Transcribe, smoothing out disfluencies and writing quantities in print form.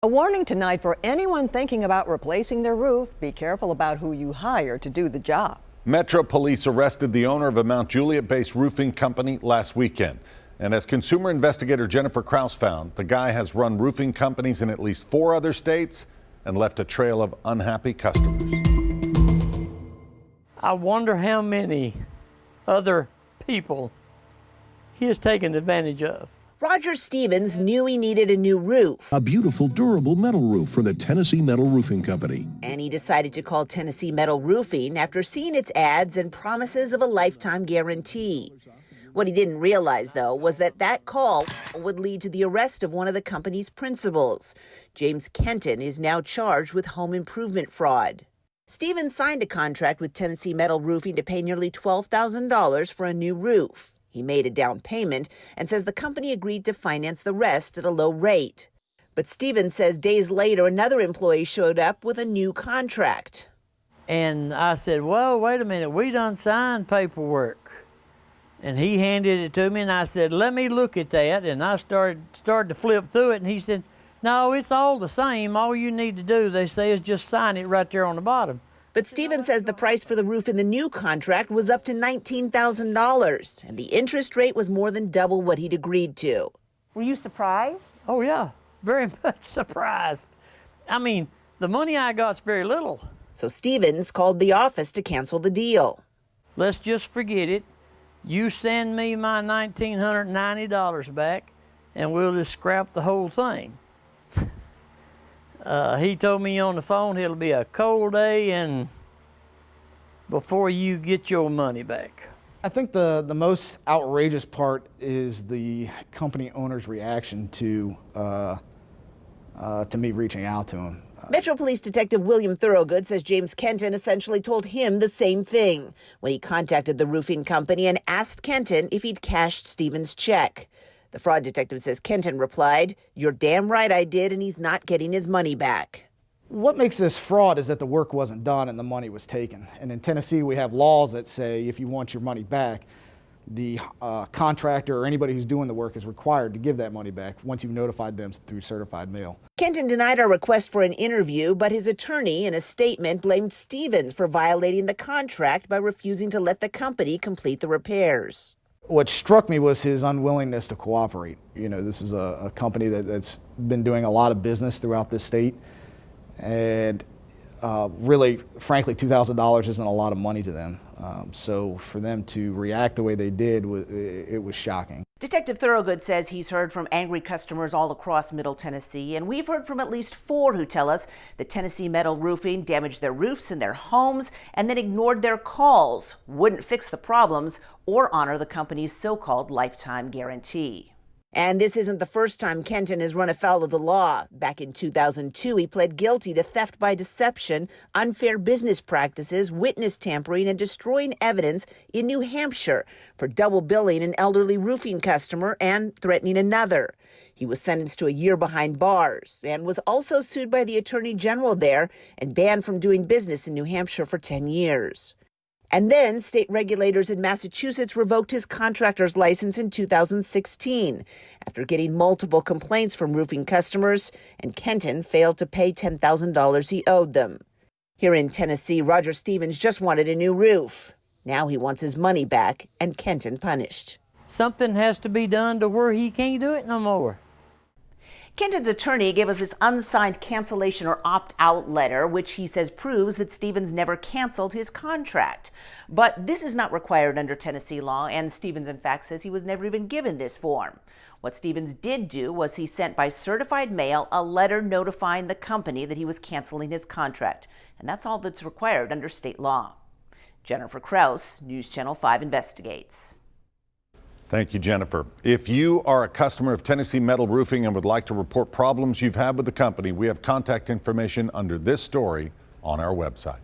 A warning tonight for anyone thinking about replacing their roof. Be careful about who you hire to do the job. Metro Police arrested the owner of a Mount Juliet-based roofing company last weekend. And as consumer investigator Jennifer Kraus found, the guy has run roofing companies in at least 4 other states and left a trail of unhappy customers. I wonder how many other people he has taken advantage of. Roger Stevens knew he needed a new roof. A beautiful, durable metal roof from the Tennessee Metal Roofing Company. And he decided to call Tennessee Metal Roofing after seeing its ads and promises of a lifetime guarantee. What he didn't realize, though, was that call would lead to the arrest of one of the company's principals. James Kenton is now charged with home improvement fraud. Stevens signed a contract with Tennessee Metal Roofing to pay nearly $12,000 for a new roof. He made a down payment and says the company agreed to finance the rest at a low rate. But Stevens says days later, another employee showed up with a new contract. And I said, well, wait a minute, we done signed paperwork. And he handed it to me, and I said, let me look at that. And I started to flip through it, and he said, no, it's all the same. All you need to do, they say, is just sign it right there on the bottom. But Stevens says the price for the roof in the new contract was up to $19,000, and the interest rate was more than double what he'd agreed to. Were you surprised? Oh, yeah, very much surprised. I mean, the money I got's very little. So Stevens called the office to cancel the deal. Let's just forget it. You send me my $1,990 back, and we'll just scrap the whole thing. He told me on the phone it'll be a cold day and before you get your money back. I think the most outrageous part is the company owner's reaction to me reaching out to him. Metro Police Detective William Thorogood says James Kenton essentially told him the same thing when he contacted the roofing company and asked Kenton if he'd cashed Stevens' check. The fraud detective says Kenton replied, "You're damn right I did, and he's not getting his money back." What makes this fraud is that the work wasn't done and the money was taken. And in Tennessee, we have laws that say if you want your money back, the contractor or anybody who's doing the work is required to give that money back once you've notified them through certified mail. Kenton denied our request for an interview, but his attorney in a statement blamed Stevens for violating the contract by refusing to let the company complete the repairs. What struck me was his unwillingness to cooperate. You know, this is a company that's been doing a lot of business throughout this state, and really, frankly, $2,000 isn't a lot of money to them. So for them to react the way they did, it was shocking. Detective Thorogood says he's heard from angry customers all across Middle Tennessee, and we've heard from at least 4 who tell us that Tennessee Metal Roofing damaged their roofs and their homes and then ignored their calls, wouldn't fix the problems, or honor the company's so-called lifetime guarantee. And this isn't the first time Kenton has run afoul of the law. Back in 2002, he pled guilty to theft by deception, unfair business practices, witness tampering, and destroying evidence in New Hampshire for double billing an elderly roofing customer and threatening another. He was sentenced to a year behind bars and was also sued by the Attorney General there and banned from doing business in New Hampshire for 10 years. And then state regulators in Massachusetts revoked his contractor's license in 2016 after getting multiple complaints from roofing customers, and Kenton failed to pay $10,000 he owed them. Here in Tennessee, Roger Stevens just wanted a new roof. Now he wants his money back and Kenton punished. Something has to be done to where he can't do it no more. Kenton's attorney gave us this unsigned cancellation or opt-out letter, which he says proves that Stevens never canceled his contract. But this is not required under Tennessee law, and Stevens, in fact, says he was never even given this form. What Stevens did do was he sent by certified mail a letter notifying the company that he was canceling his contract. And that's all that's required under state law. Jennifer Kraus, News Channel 5 Investigates. Thank you, Jennifer. If you are a customer of Tennessee Metal Roofing and would like to report problems you've had with the company, we have contact information under this story on our website.